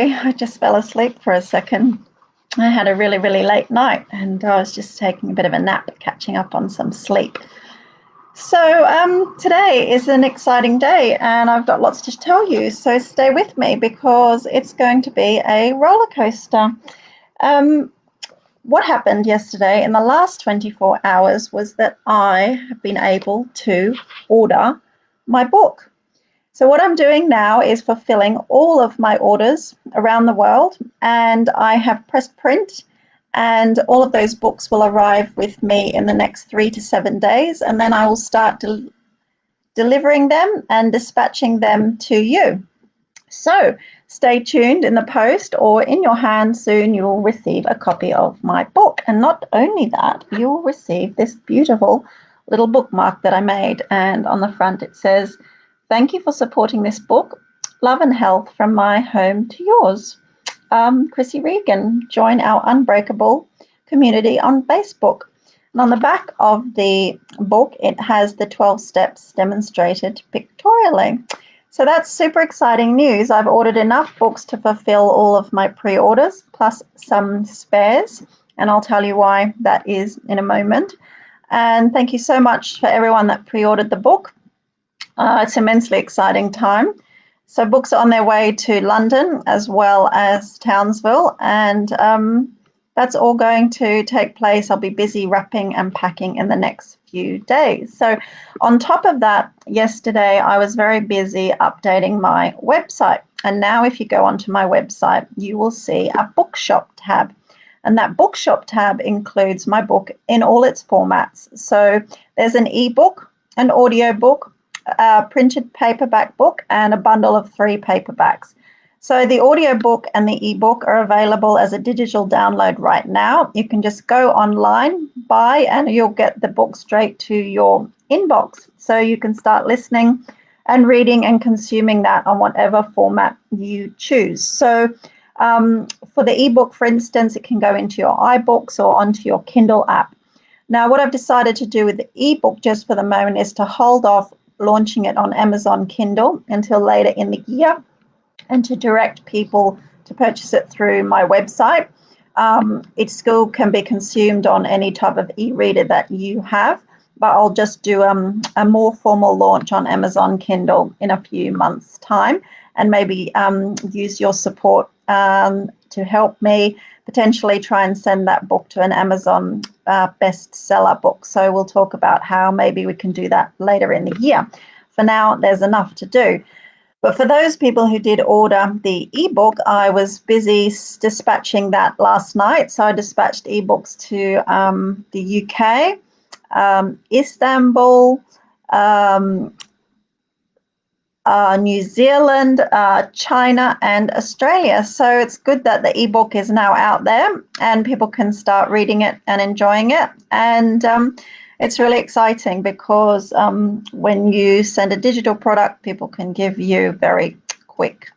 sorry, I just fell asleep for a second. I had a really, really late night and I was just taking a bit of a nap, catching up on some sleep. So today is an exciting day and I've got lots to tell you. So stay with me because it's going to be a roller coaster. What happened yesterday in the last 24 hours was that I have been able to order my book. So what I'm doing now is fulfilling all of my orders around the world, and I have pressed print, and all of those books will arrive with me in the next 3 to 7 days, and then I will start delivering them and dispatching them to you. So stay tuned. In the post or in your hand soon you will receive a copy of my book, and not only that, you will receive this beautiful little bookmark that I made, and on the front it says, "Thank you for supporting this book. Love and health from my home to yours. Chrissy Regan, join our Unbreakable community on Facebook." And on the back of the book, it has the 12 steps demonstrated pictorially. So that's super exciting news. I've ordered enough books to fulfill all of my pre-orders, plus some spares, and I'll tell you why that is in a moment. And thank you so much for everyone that pre-ordered the book. It's an immensely exciting time. So books are on their way to London as well as Townsville, and that's all going to take place. I'll be busy wrapping and packing in the next few days. So on top of that, yesterday I was very busy updating my website. And now if you go onto my website, you will see a bookshop tab. And that bookshop tab includes my book in all its formats. So there's an ebook, an audio book, a printed paperback book, and a bundle of 3 paperbacks. So the audio book and the ebook are available as a digital download right now. You can just go online, buy, and you'll get the book straight to your inbox. So you can start listening and reading and consuming that on whatever format you choose. So for the ebook, for instance, it can go into your iBooks or onto your Kindle app. Now, what I've decided to do with the ebook just for the moment is to hold off launching it on Amazon Kindle until later in the year, and to direct people to purchase it through my website. It still can be consumed on any type of e-reader that you have, but I'll just do a more formal launch on Amazon Kindle in a few months' time, and maybe use your support to help me potentially try and send that book to an Amazon bestseller book. So we'll talk about how maybe we can do that later in the year. For now, there's enough to do. But for those people who did order the ebook, I was busy dispatching that last night. So I dispatched ebooks to the UK, Istanbul, New Zealand, China, and Australia. So it's good that the ebook is now out there and people can start reading it and enjoying it. And it's really exciting because when you send a digital product, people can give you very quick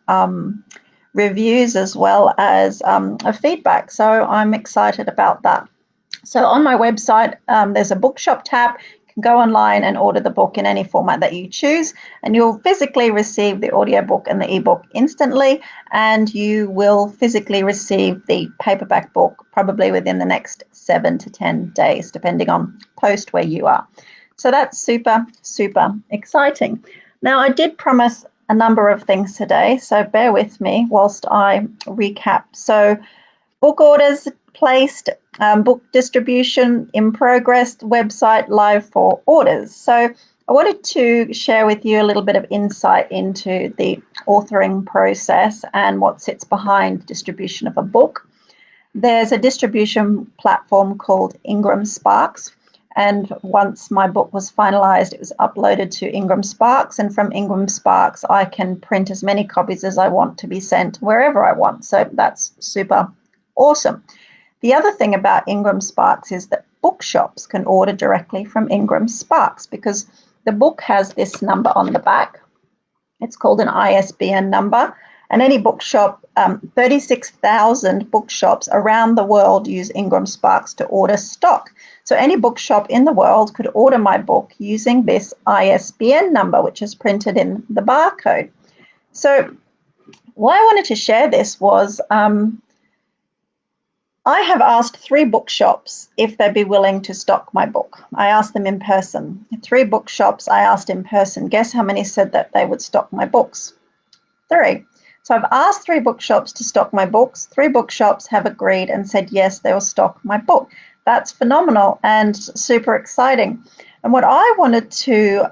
reviews as well as a feedback. So I'm excited about that. So on my website, there's a bookshop tab. You can go online and order the book in any format that you choose, and you'll physically receive the audiobook and the ebook instantly, and you will physically receive the paperback book probably within the next 7 to 10 days, depending on post where you are. So that's super, super exciting. Now, I did promise a number of things today, so bear with me whilst I recap. So book orders placed, book distribution in progress, website live for orders. So I wanted to share with you a little bit of insight into the authoring process and what sits behind distribution of a book. There's a distribution platform called Ingram Sparks, and once my book was finalized, it was uploaded to Ingram Sparks, and from Ingram Sparks I can print as many copies as I want to be sent wherever I want. So that's super awesome. The other thing about Ingram Sparks is that bookshops can order directly from Ingram Sparks because the book has this number on the back. It's called an ISBN number, and any bookshop, 36,000 bookshops around the world use Ingram Sparks to order stock. So any bookshop in the world could order my book using this ISBN number, which is printed in the barcode. So why I wanted to share this was I have asked 3 bookshops if they'd be willing to stock my book. I asked them in person. 3 bookshops I asked in person. Guess how many said that they would stock my books? 3. So I've asked 3 bookshops to stock my books. 3 bookshops have agreed and said yes, they will stock my book. That's phenomenal and super exciting. And what I wanted to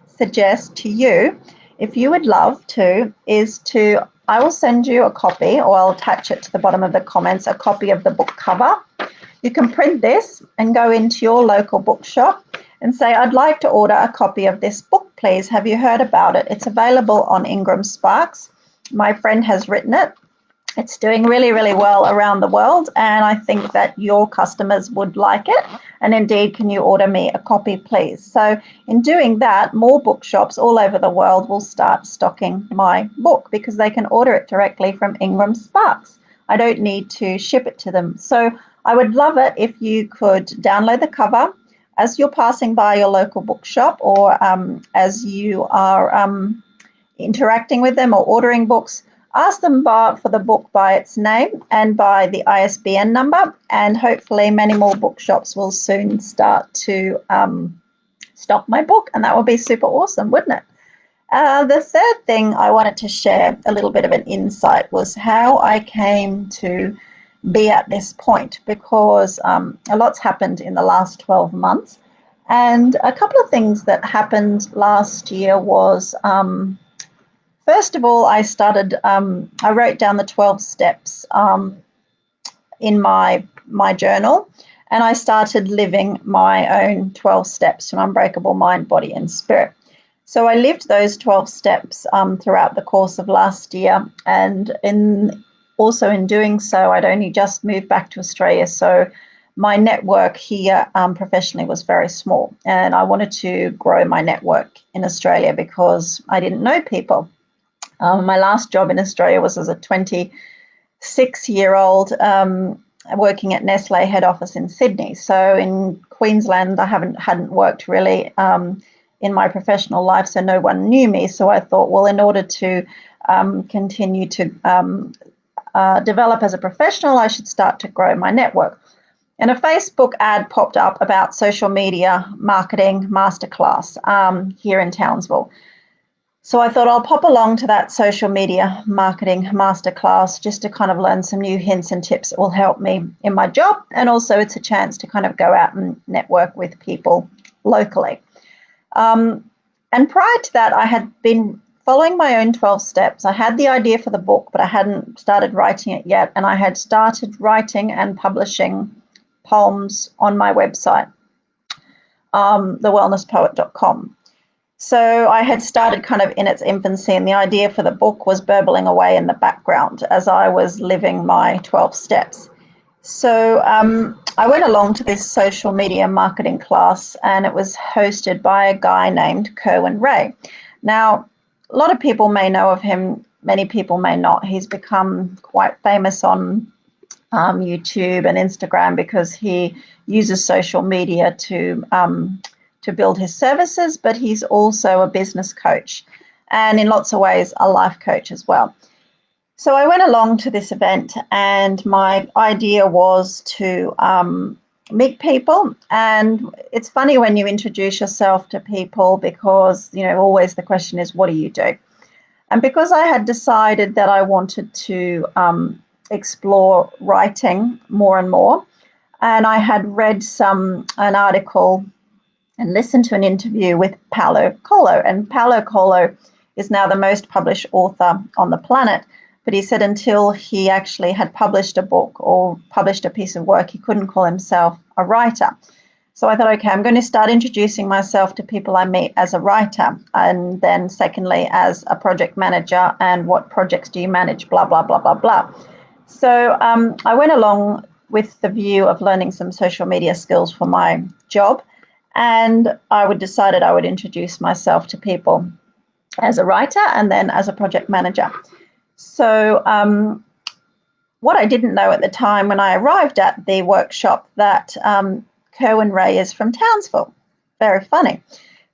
suggest to you, if you would love to, is I will send you a copy, or I'll attach it to the bottom of the comments, a copy of the book cover. You can print this and go into your local bookshop and say, I'd like to order a copy of this book, please. Have you heard about it? It's available on Ingram Sparks. My friend has written it. It's doing really, really well around the world, and I think that your customers would like it. And indeed, can you order me a copy, please? So in doing that, more bookshops all over the world will start stocking my book because they can order it directly from Ingram Sparks. I don't need to ship it to them. So I would love it if you could download the cover as you're passing by your local bookshop, or as you are interacting with them or ordering books. Ask them for the book by its name and by the ISBN number, and hopefully many more bookshops will soon start to stock my book, and that would be super awesome, wouldn't it? The third thing I wanted to share, a little bit of an insight, was how I came to be at this point, because a lot's happened in the last 12 months. And a couple of things that happened last year was, first of all, I wrote down the 12 steps in my journal, and I started living my own 12 steps from Unbreakable Mind, Body and Spirit. So I lived those 12 steps throughout the course of last year, and also in doing so, I'd only just moved back to Australia, so my network here professionally was very small, and I wanted to grow my network in Australia because I didn't know people. My last job in Australia was as a 26-year-old working at Nestle head office in Sydney. So in Queensland, I hadn't worked really in my professional life, so no one knew me. So I thought, well, in order to continue to develop as a professional, I should start to grow my network. And a Facebook ad popped up about social media marketing masterclass here in Townsville. So I thought I'll pop along to that social media marketing masterclass just to kind of learn some new hints and tips that will help me in my job. And also it's a chance to kind of go out and network with people locally. And prior to that, I had been following my own 12 steps. I had the idea for the book, but I hadn't started writing it yet. And I had started writing and publishing poems on my website, thewellnesspoet.com. So I had started kind of in its infancy, and the idea for the book was burbling away in the background as I was living my 12 steps. So I went along to this social media marketing class, and it was hosted by a guy named Kerwin Ray. Now, a lot of people may know of him, many people may not. He's become quite famous on YouTube and Instagram because he uses social media to build his services, but he's also a business coach and in lots of ways a life coach as well. So I went along to this event, and my idea was to meet people. And it's funny when you introduce yourself to people because, always the question is, what do you do? And because I had decided that I wanted to explore writing more and more, and I had read an article and listened to an interview with Paulo Coelho. And Paulo Coelho is now the most published author on the planet. But he said until he actually had published a book or published a piece of work, he couldn't call himself a writer. So I thought, okay, I'm going to start introducing myself to people I meet as a writer. And then secondly, as a project manager, and what projects do you manage, blah, blah, blah, blah, blah. So I went along with the view of learning some social media skills for my job. And I decided I would introduce myself to people as a writer and then as a project manager. So what I didn't know at the time when I arrived at the workshop, that Kerwin Ray is from Townsville. Very funny.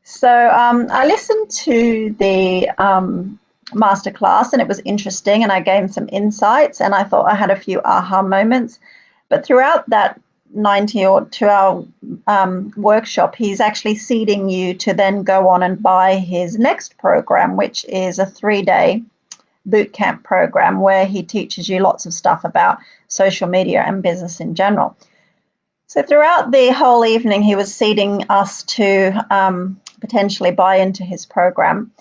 So I listened to the masterclass, and it was interesting, and I gained some insights, and I thought I had a few aha moments. But throughout that 90 or 2 hour workshop, he's actually seeding you to then go on and buy his next program, which is a 3-day boot camp program where he teaches you lots of stuff about social media and business in general. So throughout the whole evening, he was seeding us to potentially buy into his program.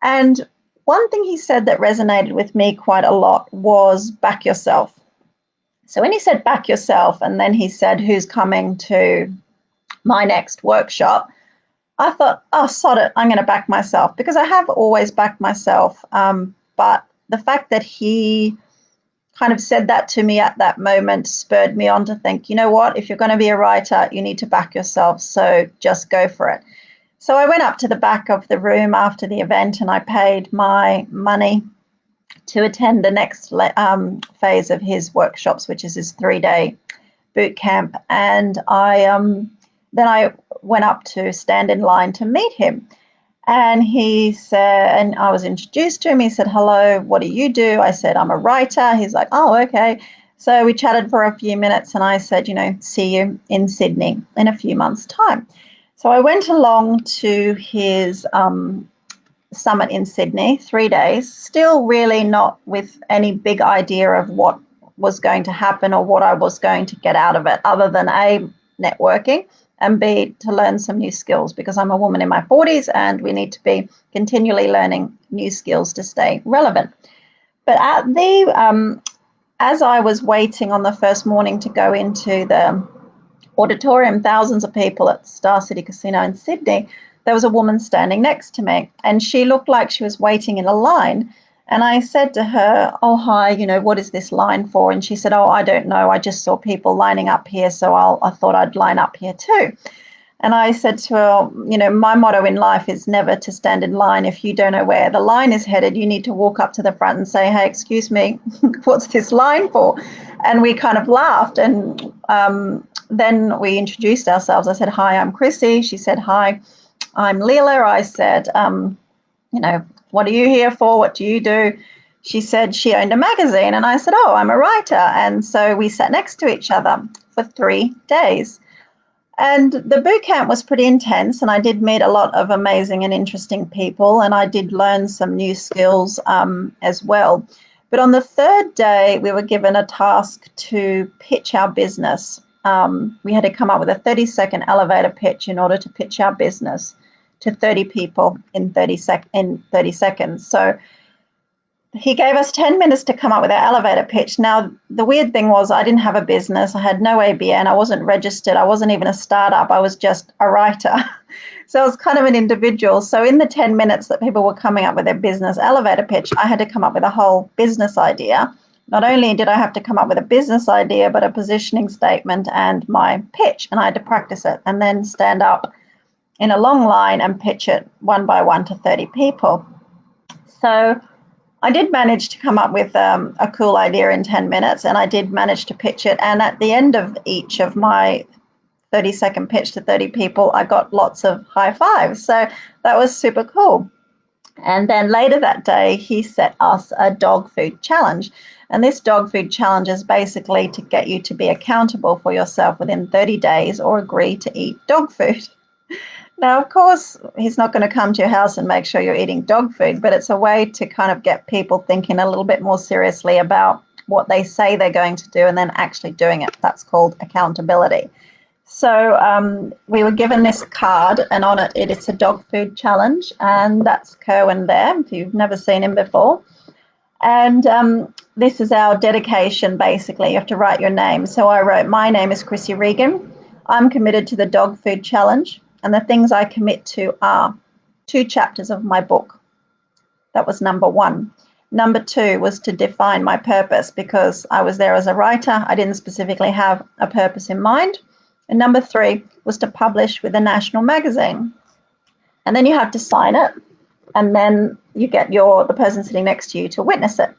And one thing he said that resonated with me quite a lot was back yourself. So when he said back yourself, and then he said, who's coming to my next workshop, I thought, oh, sod it, I'm going to back myself, because I have always backed myself. But the fact that he kind of said that to me at that moment spurred me on to think, you know what, if you're going to be a writer, you need to back yourself. So just go for it. So I went up to the back of the room after the event and I paid my money to attend the next phase of his workshops, which is his 3-day boot camp. And then I went up to stand in line to meet him. And he said, and I was introduced to him. He said, hello, what do you do? I said, I'm a writer. He's like, oh, okay. So we chatted for a few minutes and I said, see you in Sydney in a few months' time. So I went along to his summit in Sydney, 3 days, still really not with any big idea of what was going to happen or what I was going to get out of it, other than A, networking, and B, to learn some new skills, because I'm a woman in my 40s and we need to be continually learning new skills to stay relevant. But as I was waiting on the first morning to go into the auditorium, thousands of people at Star City Casino in Sydney, there was a woman standing next to me and she looked like she was waiting in a line. And I said to her, oh, hi, what is this line for? And she said, oh, I don't know. I just saw people lining up here, so I thought I'd line up here too. And I said to her, my motto in life is never to stand in line. If you don't know where the line is headed, you need to walk up to the front and say, hey, excuse me, what's this line for? And we kind of laughed. And then we introduced ourselves. I said, hi, I'm Chrissy. She said, hi, I'm Leela. I said, what are you here for? What do you do? She said she owned a magazine. And I said, oh, I'm a writer. And so we sat next to each other for 3 days. And the boot camp was pretty intense. And I did meet a lot of amazing and interesting people. And I did learn some new skills as well. But on the 3rd day, we were given a task to pitch our business. We had to come up with a 30-second elevator pitch in order to pitch our business to 30 people in 30 seconds. So he gave us 10 minutes to come up with our elevator pitch. Now, the weird thing was I didn't have a business. I had no ABN. I wasn't registered. I wasn't even a startup. I was just a writer. So I was kind of an individual. So in the 10 minutes that people were coming up with their business elevator pitch, I had to come up with a whole business idea. Not only did I have to come up with a business idea, but a positioning statement and my pitch. And I had to practice it and then stand up in a long line and pitch it one by one to 30 people. So I did manage to come up with a cool idea in 10 minutes, and I did manage to pitch it. And at the end of each of my 30-second pitch to 30 people, I got lots of high fives. So that was super cool. And then later that day, he set us a dog food challenge. And this dog food challenge is basically to get you to be accountable for yourself within 30 days or agree to eat dog food. Now, of course, he's not going to come to your house and make sure you're eating dog food, but it's a way to kind of get people thinking a little bit more seriously about what they say they're going to do and then actually doing it. That's called accountability. So we were given this card, and on it, it's a dog food challenge, and that's Kerwin there, if you've never seen him before. And this is our dedication, basically. You have to write your name. So I wrote, my name is Chrissy Regan. I'm committed to the dog food challenge. And the things I commit to are 2 chapters of my book. That was number 1. Number 2 was to define my purpose, because I was there as a writer. I didn't specifically have a purpose in mind. And number 3 was to publish with a national magazine. And then you have to sign it. And then you get the person sitting next to you to witness it.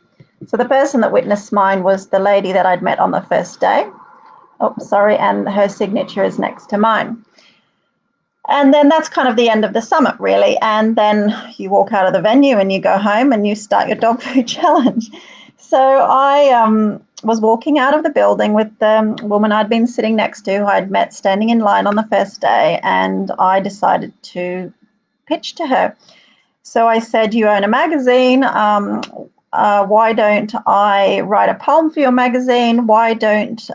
So the person that witnessed mine was the lady that I'd met on the first day. And her signature is next to mine. And then that's kind of the end of the summit, really. And then you walk out of the venue and you go home and you start your dog food challenge. So I was walking out of the building with the woman I'd been sitting next to, who I'd met standing in line on the first day, and I decided to pitch to her. So I said, you own a magazine. Why don't I write a poem for your magazine? Why don't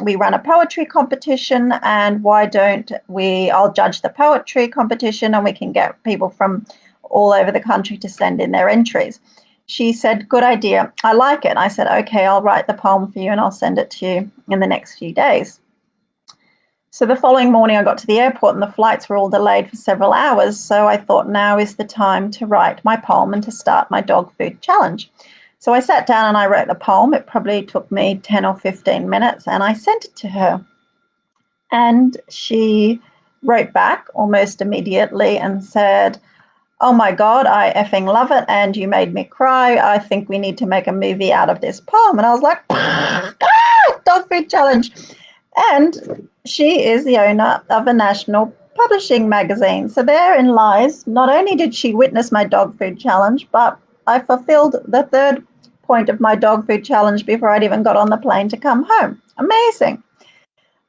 we run a poetry competition? And why don't I'll judge the poetry competition and we can get people from all over the country to send in their entries. She said, good idea. I like it. I said, okay, I'll write the poem for you and I'll send it to you in the next few days. So the following morning I got to the airport and the flights were all delayed for several hours. So I thought now is the time to write my poem and to start my dog food challenge. So I sat down and I wrote the poem. It probably took me 10 or 15 minutes and I sent it to her. And she wrote back almost immediately and said, oh my God, I effing love it. And you made me cry. I think we need to make a movie out of this poem. And I was like, dog food challenge. And she is the owner of a national publishing magazine. So therein lies, not only did she witness my dog food challenge, but I fulfilled the third point of my dog food challenge before I'd even got on the plane to come home. Amazing.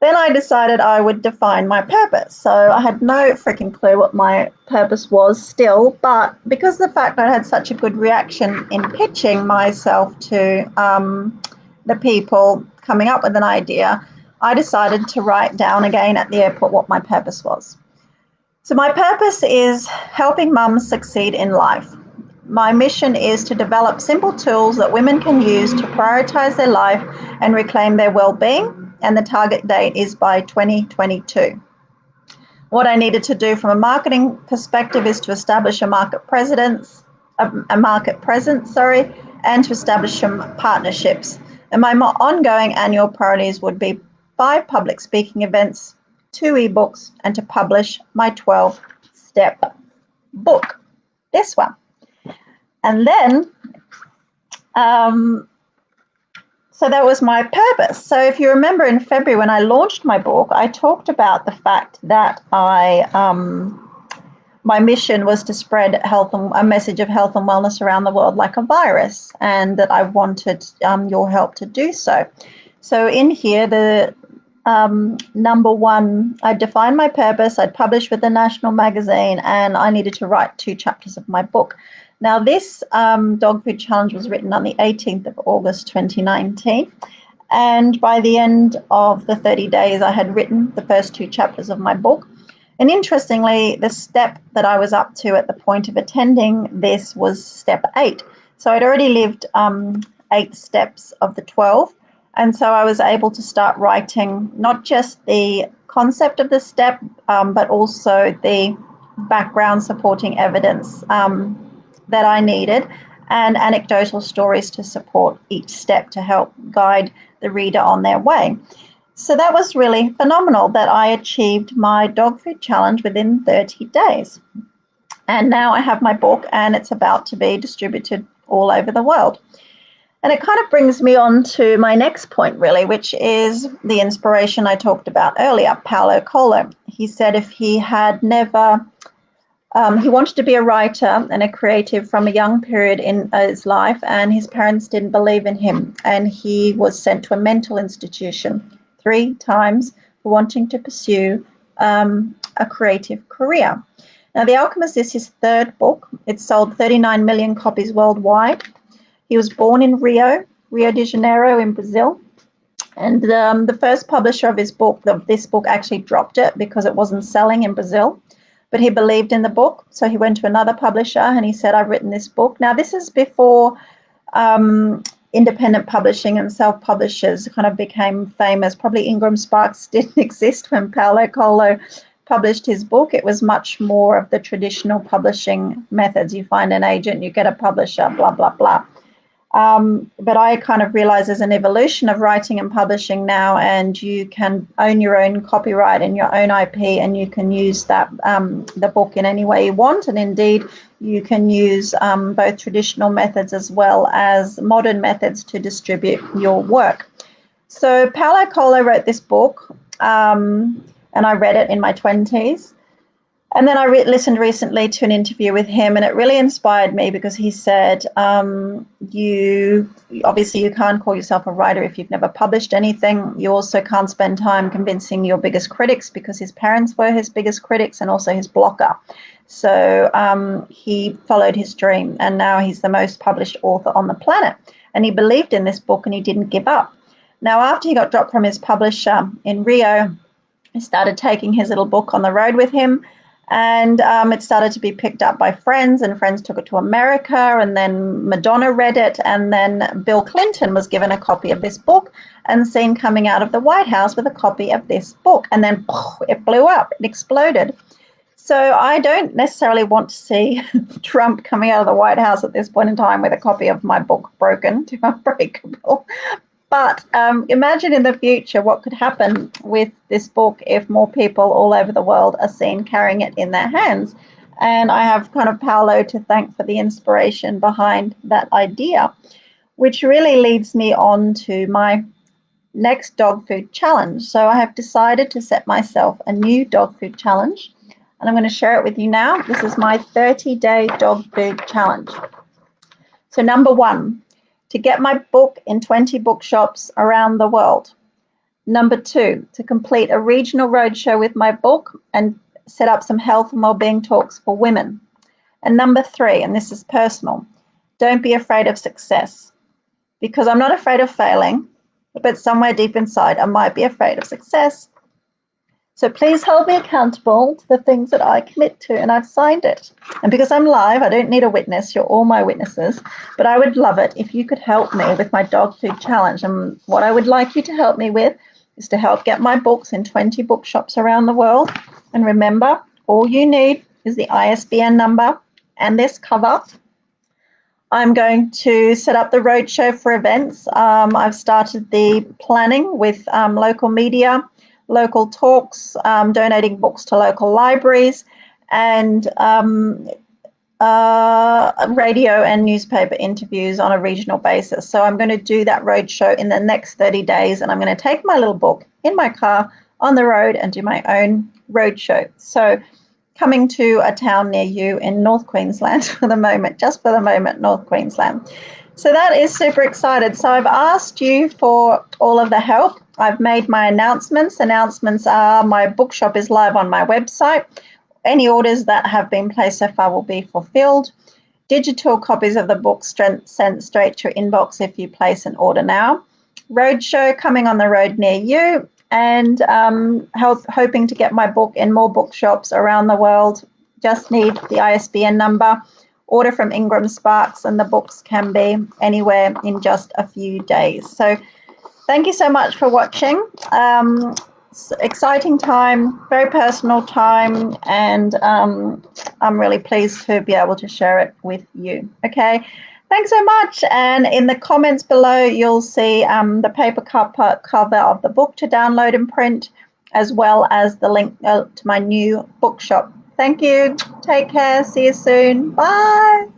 Then I decided I would define my purpose. So I had no freaking clue what my purpose was still, but because the fact I had such a good reaction in pitching myself to the people coming up with an idea, I decided to write down again at the airport what my purpose was. So my purpose is helping mums succeed in life. My mission is to develop simple tools that women can use to prioritize their life and reclaim their well-being, and the target date is by 2022. What I needed to do from a marketing perspective is to establish a market presence, and to establish some partnerships. And my ongoing annual priorities would be 5 public speaking events, 2 ebooks, and to publish my 12-step book, this one. And then, so that was my purpose. So if you remember in February when I launched my book, I talked about the fact that my mission was to spread a message of health and wellness around the world like a virus, and that I wanted your help to do so. So in here, the number one, I defined my purpose, I'd published with the national magazine, and I needed to write 2 chapters of my book. Now, this dog food challenge was written on the 18th of August 2019, and by the end of the 30 days, I had written the first 2 chapters of my book. And interestingly, the step that I was up to at the point of attending this was step 8. So I'd already lived 8 steps of the 12, and so I was able to start writing not just the concept of the step, but also the background supporting evidence that I needed, and anecdotal stories to support each step to help guide the reader on their way. So that was really phenomenal that I achieved my dog food challenge within 30 days. And now I have my book and it's about to be distributed all over the world. And it kind of brings me on to my next point, really, which is the inspiration I talked about earlier, Paulo Coelho. He said if he had never he wanted to be a writer and a creative from a young period in his life, and his parents didn't believe in him. And he was sent to a mental institution 3 times for wanting to pursue a creative career. Now, The Alchemist is his 3rd book. It sold 39 million copies worldwide. He was born in Rio de Janeiro in Brazil. And the first publisher of this book actually dropped it because it wasn't selling in Brazil. But he believed in the book, so he went to another publisher and he said, I've written this book. Now, this is before independent publishing and self-publishers kind of became famous. Probably Ingram Sparks didn't exist when Paulo Coelho published his book. It was much more of the traditional publishing methods. You find an agent, you get a publisher, blah, blah, blah. But I kind of realize there's an evolution of writing and publishing now, and you can own your own copyright and your own IP, and you can use that the book in any way you want. And indeed, you can use both traditional methods as well as modern methods to distribute your work. So Paulo Coelho wrote this book, and I read it in my 20s. And then I listened recently to an interview with him, and it really inspired me because he said, you can't call yourself a writer if you've never published anything. You also can't spend time convincing your biggest critics, because his parents were his biggest critics and also his blocker. So he followed his dream, and now he's the most published author on the planet. And he believed in this book and he didn't give up. Now, after he got dropped from his publisher in Rio, he started taking his little book on the road with him. And it started to be picked up by friends, and friends took it to America, and then Madonna read it, and then Bill Clinton was given a copy of this book and seen coming out of the White House with a copy of this book. And then it blew up, it exploded. So I don't necessarily want to see Trump coming out of the White House at this point in time with a copy of my book broken to Unbreakable. But imagine in the future what could happen with this book if more people all over the world are seen carrying it in their hands. And I have kind of Paulo to thank for the inspiration behind that idea, which really leads me on to my next dog food challenge. So I have decided to set myself a new dog food challenge, and I'm going to share it with you now. This is my 30-day dog food challenge. So number 1, to get my book in 20 bookshops around the world. Number 2, to complete a regional roadshow with my book and set up some health and wellbeing talks for women. And number 3, and this is personal, don't be afraid of success, because I'm not afraid of failing, but somewhere deep inside I might be afraid of success. So please hold me accountable to the things that I commit to, and I've signed it. And because I'm live, I don't need a witness. You're all my witnesses. But I would love it if you could help me with my dog food challenge. And what I would like you to help me with is to help get my books in 20 bookshops around the world. And remember, all you need is the ISBN number and this cover. I'm going to set up the roadshow for events. I've started the planning with local media, local talks, donating books to local libraries, and radio and newspaper interviews on a regional basis. So I'm going to do that roadshow in the next 30 days, and I'm going to take my little book in my car on the road and do my own roadshow. So coming to a town near you in North Queensland for the moment, just for the moment, North Queensland. So that is super excited. So I've asked you for all of the help. I've made my announcements. Announcements are my bookshop is live on my website. Any orders that have been placed so far will be fulfilled. Digital copies of the book sent straight to your inbox if you place an order now. Roadshow coming on the road near you, and hoping to get my book in more bookshops around the world. Just need the ISBN number. Order from Ingram Sparks, and the books can be anywhere in just a few days. So thank you so much for watching. Exciting time, very personal time, and I'm really pleased to be able to share it with you. Okay, thanks so much. And in the comments below, you'll see the paper cover of the book to download and print, as well as the link to my new bookshop. Thank you. Take care. See you soon. Bye.